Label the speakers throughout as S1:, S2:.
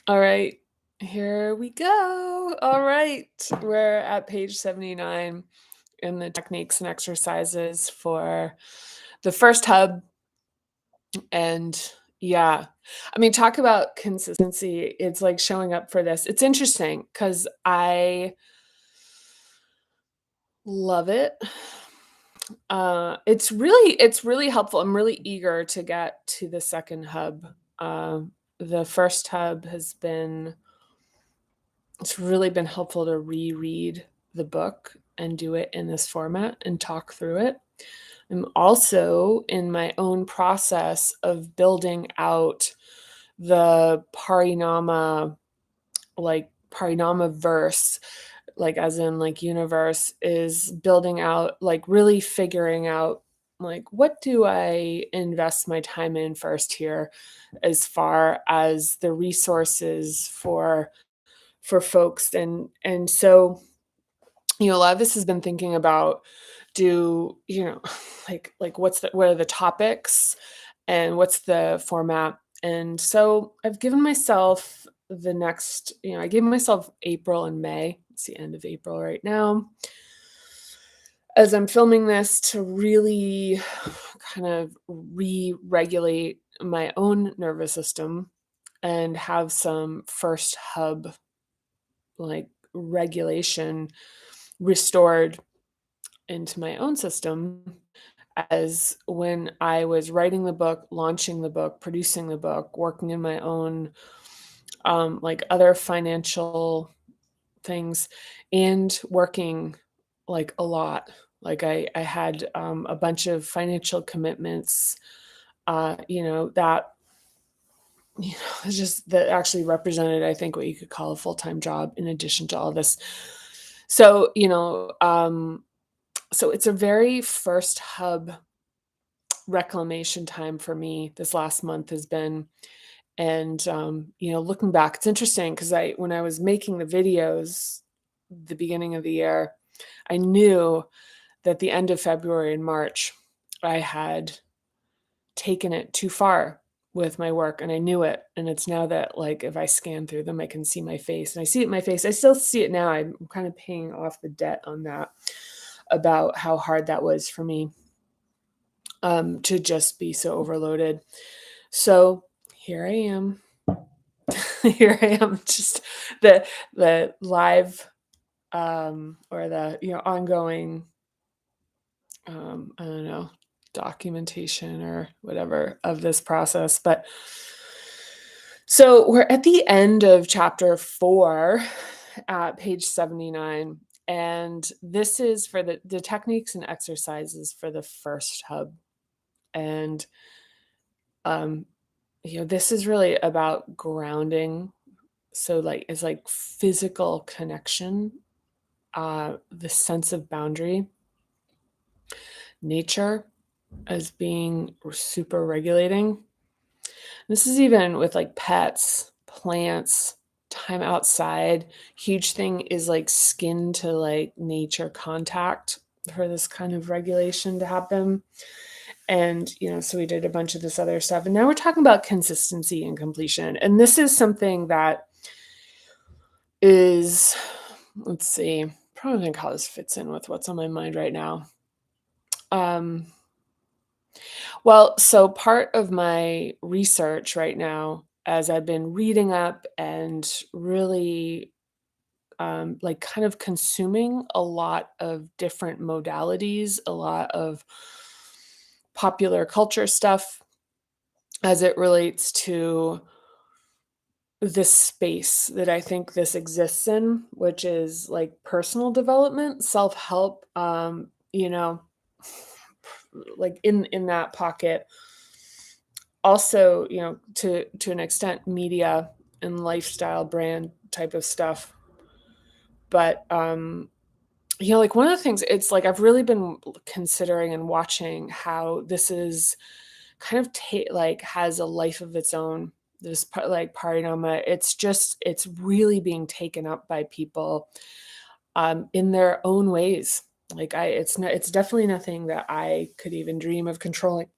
S1: All right, here we go. All right, we're at page 79 in the techniques and exercises for the first hub. And yeah, I mean, talk about consistency. It's like showing up for this. It's interesting because I love it. It's really helpful. I'm really eager to get to the second hub. The first hub has been it's really been helpful to reread the book and do it in this format and talk through it. I'm also in my own process of building out the Parinama, like Parinama verse, like as in like universe, is building out, like really figuring out like what do I invest my time in first here as far as the resources for folks. And so, a lot of this has been thinking about, do like what are the topics and what's the format. And so I've given myself the next, I gave myself April and May. It's the end of April right now, as I'm filming this, to really kind of re-regulate my own nervous system and have some first hub, like, regulation restored into my own system, as when I was writing the book, launching the book, producing the book, working in my own, like, other financial things, and working, like, a lot. Like, I had, a bunch of financial commitments, that, it's just that actually represented, I think, what you could call a full-time job in addition to all this. So, so it's a very first hub reclamation time for me. This last month has been. And looking back, it's interesting because when I was making the videos the beginning of the year, I knew that the end of February and March, I had taken it too far with my work, and I knew it. And it's now that, like, if I scan through them, I can see my face, and I see it in my face. I still see it now. I'm kind of paying off the debt on that, about how hard that was for me, to just be so overloaded. So here I am. Here I am, just the live, or the, ongoing, I don't know, documentation or whatever of this process. But so we're at the end of chapter 4 at page 79. And this is for the techniques and exercises for the first hub. And um, this is really about grounding. So, like, it's like physical connection, the sense of boundary, nature as being super regulating. This is even with like pets, plants, time outside. Huge thing is like skin to like nature contact for this kind of regulation to happen. And, so we did a bunch of this other stuff. And now we're talking about consistency and completion. And this is something that is, let's see, probably think how this fits in with what's on my mind right now. Um, well, so part of my research right now, as I've been reading up and really, like, kind of consuming a lot of different modalities, a lot of popular culture stuff as it relates to this space that I think this exists in, which is like personal development, self-help, like in that pocket. Also, to an extent, media and lifestyle brand type of stuff. But like, one of the things, it's like I've really been considering and watching how this is kind of like has a life of its own. This part, like Parinama, it's really being taken up by people, in their own ways. Like, it's definitely nothing that I could even dream of controlling.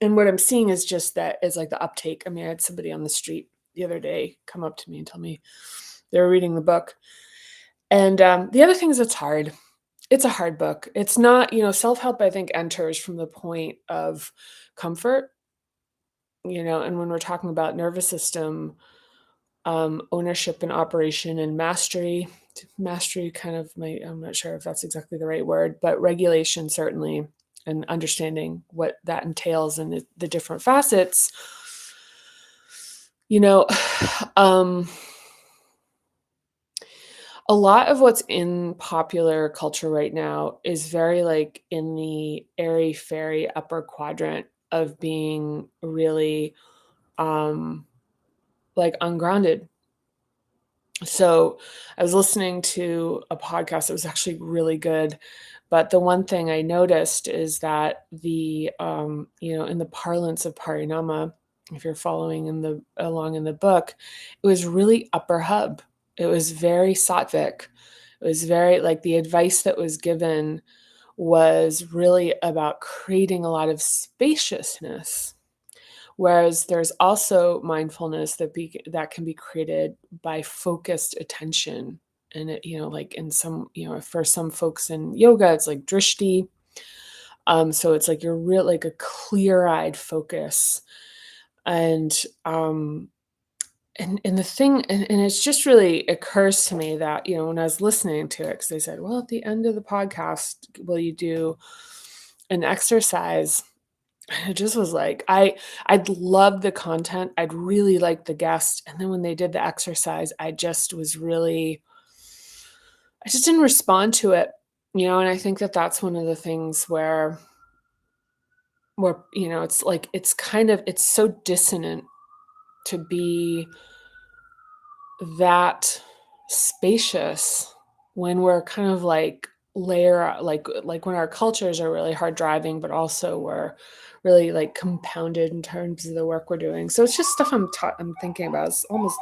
S1: And what I'm seeing is just that is like the uptake. I mean, I had somebody on the street the other day come up to me and tell me they were reading the book. And the other thing is it's hard. It's a hard book. It's not, self-help, I think, enters from the point of comfort, and when we're talking about nervous system, ownership and operation and mastery. Mastery kind of I'm not sure if that's exactly the right word, but regulation certainly, and understanding what that entails and the different facets. You know, um, a lot of what's in popular culture right now is very like in the airy fairy upper quadrant of being really like ungrounded. So I was listening to a podcast that was actually really good. But the one thing I noticed is that in the parlance of Parinama, if you're following along in the book, it was really upper hub. It was very sattvic. It was very like the advice that was given was really about creating a lot of spaciousness. Whereas there's also mindfulness that can be created by focused attention. And like in some, for some folks in yoga, it's like drishti. So it's like you're real like a clear-eyed focus. And and the thing, and it's just really occurs to me that, when I was listening to it, because they said, well, at the end of the podcast, will you do an exercise? It just was like, I'd love the content, I'd really like the guest, and then when they did the exercise, I just didn't respond to it, and I think that that's one of the things where, it's like, it's so dissonant to be that spacious when we're kind of like like when our cultures are really hard driving, but also we're really like compounded in terms of the work we're doing. So it's just stuff I'm thinking about. It's almost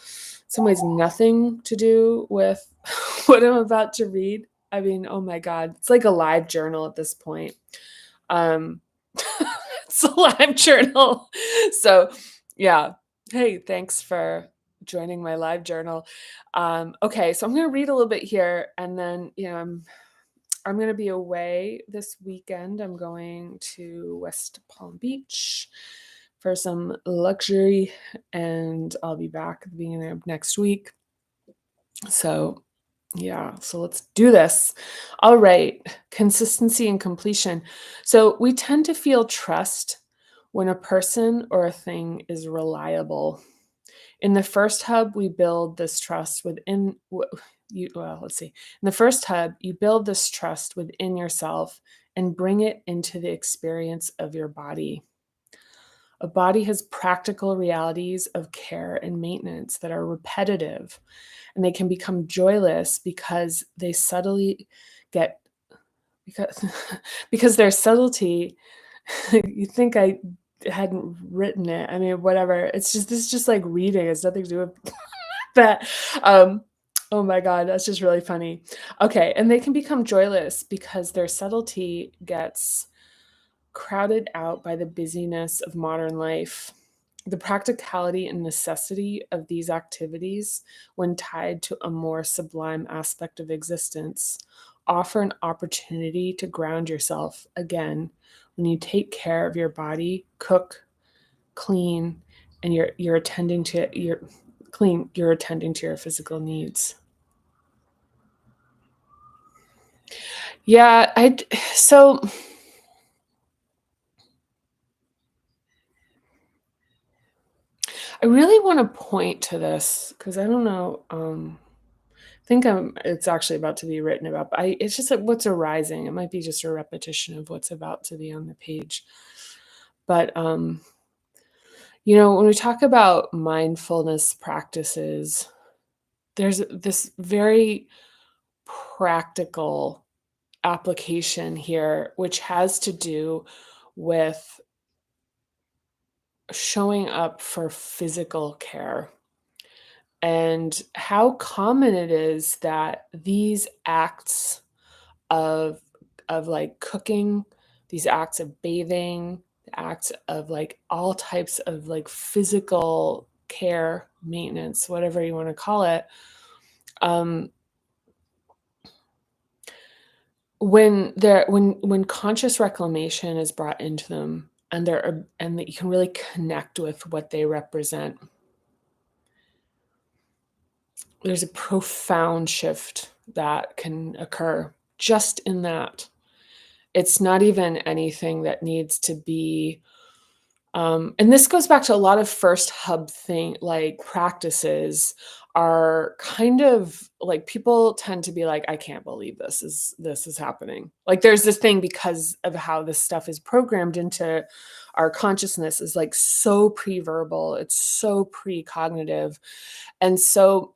S1: in some ways nothing to do with what I'm about to read. I mean, oh my God, it's like a live journal at this point. Um, it's a live journal. So yeah. Hey, thanks for joining my live journal. Okay, so I'm going to read a little bit here, and then I'm going to be away this weekend. I'm going to West Palm Beach for some luxury, and I'll be back at the beginning of next week. So yeah, so let's do this. All right, consistency and completion. So we tend to feel trust when a person or a thing is reliable. In the first hub, we build this trust within you. Well, let's see. In the first hub, you build this trust within yourself and bring it into the experience of your body. A body has practical realities of care and maintenance that are repetitive, and they can become joyless because they subtly get because because their subtlety. You think I hadn't written it. I mean, whatever. It's just this is just like reading. It's nothing to do with that. Oh my God, that's just really funny. Okay, and they can become joyless because their subtlety gets crowded out by the busyness of modern life. The practicality and necessity of these activities, when tied to a more sublime aspect of existence, offer an opportunity to ground yourself again when you take care of your body, cook, clean, and you're attending to you're attending to your physical needs. Yeah, so I really want to point to this because I don't know. I think it's actually about to be written about, but it's just like what's arising. It might be just a repetition of what's about to be on the page. But when we talk about mindfulness practices, there's this very practical application here, which has to do with showing up for physical care and how common it is that these acts of like cooking, these acts of bathing, the acts of like all types of like physical care, maintenance, whatever you want to call it, um, when conscious reclamation is brought into them and that you can really connect with what they represent, there's a profound shift that can occur just in that. It's not even anything that needs to be and this goes back to a lot of first hub thing like practices are kind of like people tend to be like, I can't believe this is happening. Like there's this thing because of how this stuff is programmed into our consciousness is like so pre-verbal, it's so precognitive. And so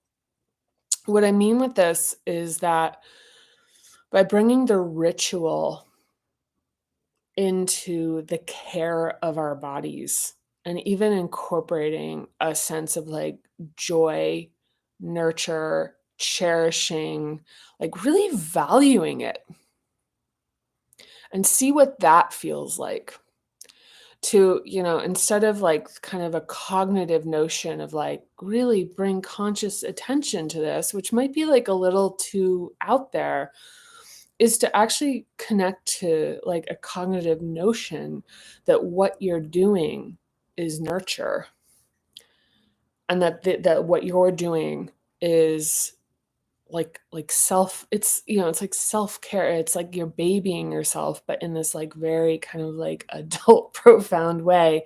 S1: what I mean with this is that by bringing the ritual into the care of our bodies and even incorporating a sense of like joy, nurture, cherishing, like really valuing it and see what that feels like to, instead of like kind of a cognitive notion of like really bring conscious attention to this, which might be like a little too out there, is to actually connect to like a cognitive notion that what you're doing is nurture and that what you're doing is like self it's like self-care, it's like you're babying yourself but in this like very kind of like adult profound way,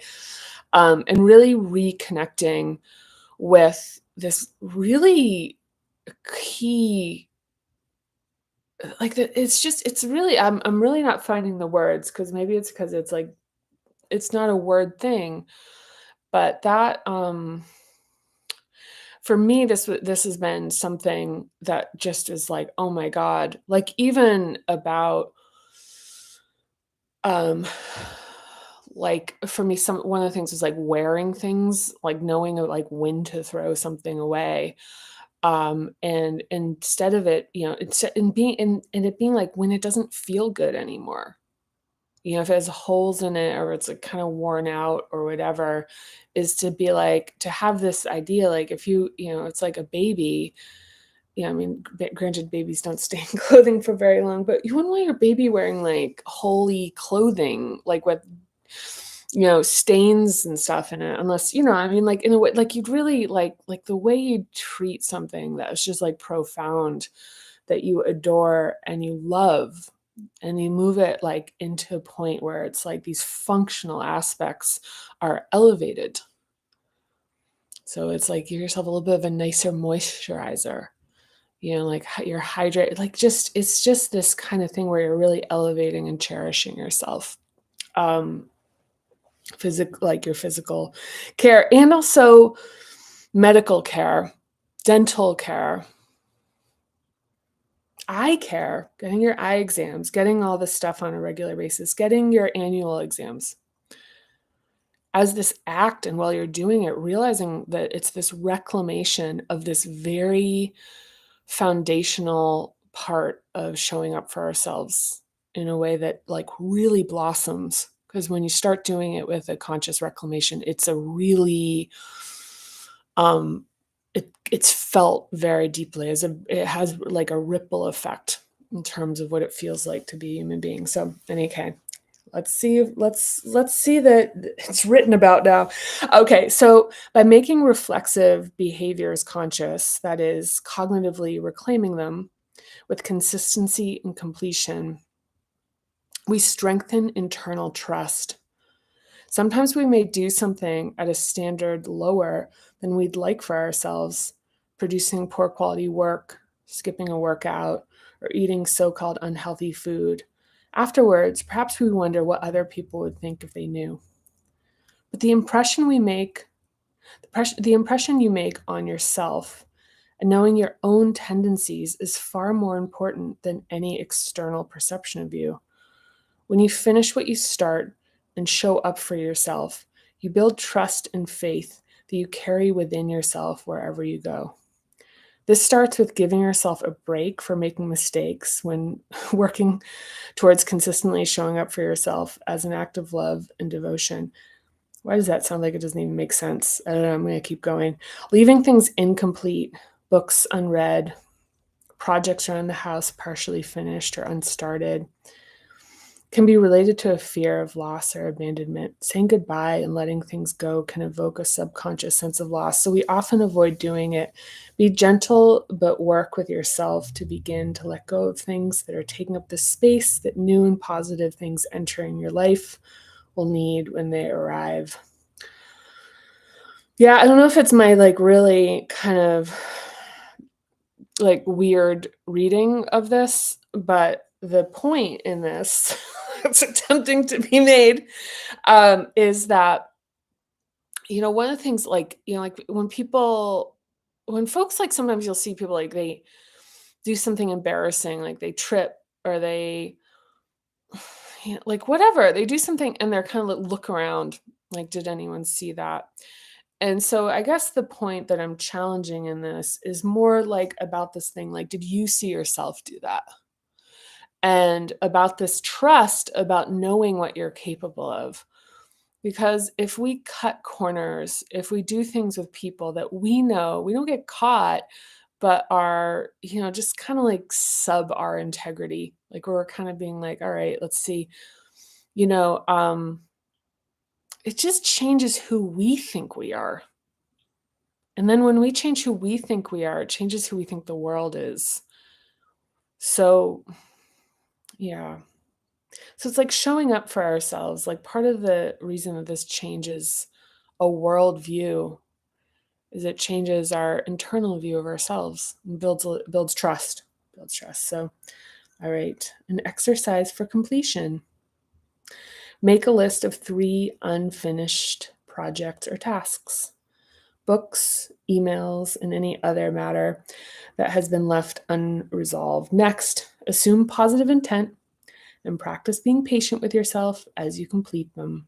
S1: and really reconnecting with this really key like it's really I'm really not finding the words because maybe it's because it's like it's not a word thing, but that for me this has been something that just is like, oh my God, like even about um like for me some one of the things is like wearing things, like knowing like when to throw something away. And instead of it, it's in being and it being like when it doesn't feel good anymore, if it has holes in it or it's like kind of worn out or whatever, is to be like to have this idea like if it's like a baby. I mean, granted, babies don't stay in clothing for very long, but you wouldn't want your baby wearing like holy clothing, like with stains and stuff in it, unless I mean, like in a way, like you'd really like the way you treat something that is just like profound, that you adore and you love, and you move it like into a point where it's like these functional aspects are elevated. So it's like give yourself a little bit of a nicer moisturizer, like you're hydrated, like just it's just this kind of thing where you're really elevating and cherishing yourself. Like your physical care and also medical care, dental care, eye care, getting your eye exams, getting all this stuff on a regular basis, getting your annual exams. As this act, and while you're doing it, realizing that it's this reclamation of this very foundational part of showing up for ourselves in a way that like really blossoms. Because when you start doing it with a conscious reclamation, it's a really um it's felt very deeply it has like a ripple effect in terms of what it feels like to be a human being. So okay, let's see that it's written about now. Okay, so by making reflexive behaviors conscious, that is cognitively reclaiming them with consistency and completion, we strengthen internal trust. Sometimes we may do something at a standard lower than we'd like for ourselves, producing poor quality work, skipping a workout, or eating so-called unhealthy food. Afterwards, perhaps we wonder what other people would think if they knew. But the impression you make on yourself and knowing your own tendencies is far more important than any external perception of you. When you finish what you start and show up for yourself, you build trust and faith that you carry within yourself wherever you go. This starts with giving yourself a break for making mistakes when working towards consistently showing up for yourself as an act of love and devotion. Why does that sound like it doesn't even make sense? I don't know, I'm gonna keep going. Leaving things incomplete, books unread, projects around the house partially finished or unstarted, can be related to a fear of loss or abandonment. Saying goodbye and letting things go can evoke a subconscious sense of loss, so we often avoid doing it. Be gentle, but work with yourself to begin to let go of things that are taking up the space that new and positive things entering your life will need when they arrive. Yeah, I don't know if it's my like really kind of like weird reading of this, but the point in this that's attempting to be made is that, one of the things like, like when folks like sometimes you'll see people like they do something embarrassing, like they trip or they, like whatever, they do something and they're kind of look around like, did anyone see that? And so I guess the point that I'm challenging in this is more like about this thing, like, did you see yourself do that? And about this trust about knowing what you're capable of. Because if we cut corners, if we do things with people that we know, we don't get caught, but are, just kind of like sub our integrity. Like we're kind of being like, all right, let's see, you know, um, it just changes who we think we are. And then when we change who we think we are, it changes who we think the world is. So, yeah. So it's like showing up for ourselves. Like part of the reason that this changes a worldview is it changes our internal view of ourselves and builds trust. Builds trust. So, all right, an exercise for completion. Make a list of 3 unfinished projects or tasks. Books, emails, and any other matter that has been left unresolved. Next, assume positive intent and practice being patient with yourself as you complete them.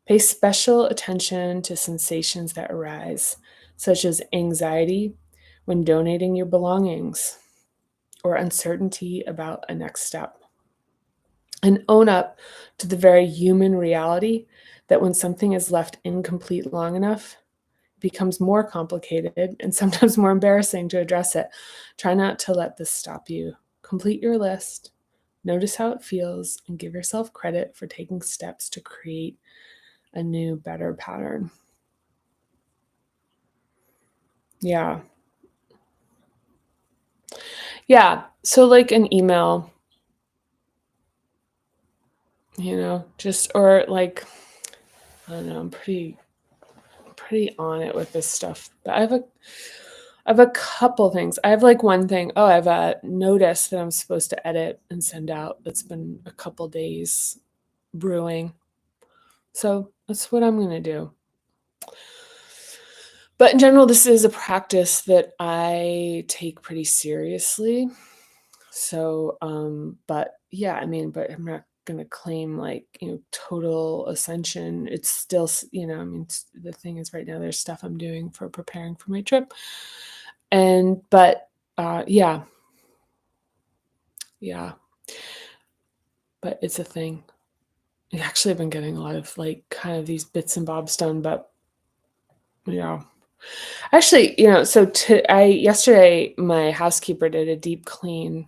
S1: Pay special attention to sensations that arise, such as anxiety when donating your belongings or uncertainty about a next step. And own up to the very human reality that when something is left incomplete long enough, becomes more complicated and sometimes more embarrassing to address it. Try not to let this stop you. Complete your list, notice how it feels, and give yourself credit for taking steps to create a new, better pattern. Yeah. Yeah. So, like an email, just, or like, I don't know, I'm pretty on it with this stuff. But I have a couple things. I have like one thing. Oh, I have a notice that I'm supposed to edit and send out that's been a couple days brewing. So that's what I'm going to do. But in general, this is a practice that I take pretty seriously. So, but yeah, I mean, but I'm not going to claim like, total ascension. It's still, I mean, the thing is right now there's stuff I'm doing for preparing for my trip. But yeah, yeah, but it's a thing. Actually, I've been getting a lot of like kind of these bits and bobs done, but yeah. Actually, so I yesterday my housekeeper did a deep clean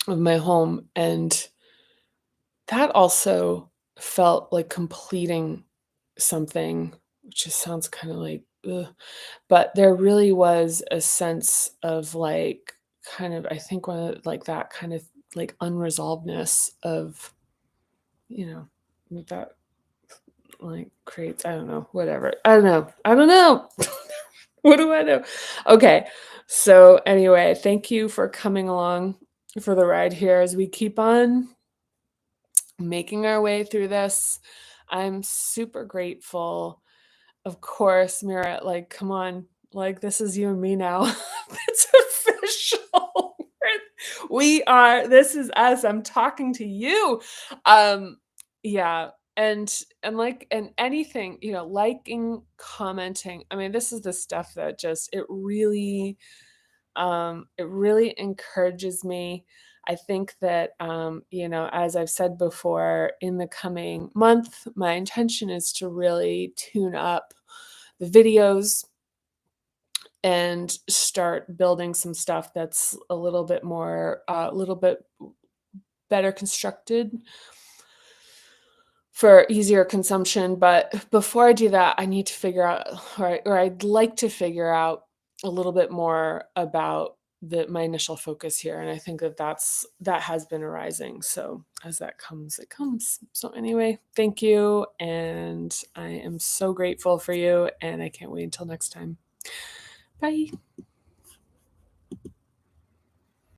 S1: of my home, and that also felt like completing something, which just sounds kind of like, ugh. But there really was a sense of like kind of I think one of like that kind of like unresolvedness of, that like creates, I don't know, whatever. I don't know. I don't know. What do I know? Okay. So anyway, thank you for coming along for the ride here as we keep on making our way through this. I'm super grateful. Of course, Mira, like, come on. Like, this is you and me now. It's official. This is us. I'm talking to you. Um, yeah. And like, and anything, liking, commenting. I mean, this is the stuff that just, it really encourages me. I think that, as I've said before, in the coming month, my intention is to really tune up the videos and start building some stuff that's a little bit better constructed for easier consumption. But before I do that, I need to figure out, or I'd like to figure out a little bit more about my initial focus here. And I think that has been arising. So as that comes, it comes. So anyway, thank you. And I am so grateful for you. And I can't wait until next time. Bye.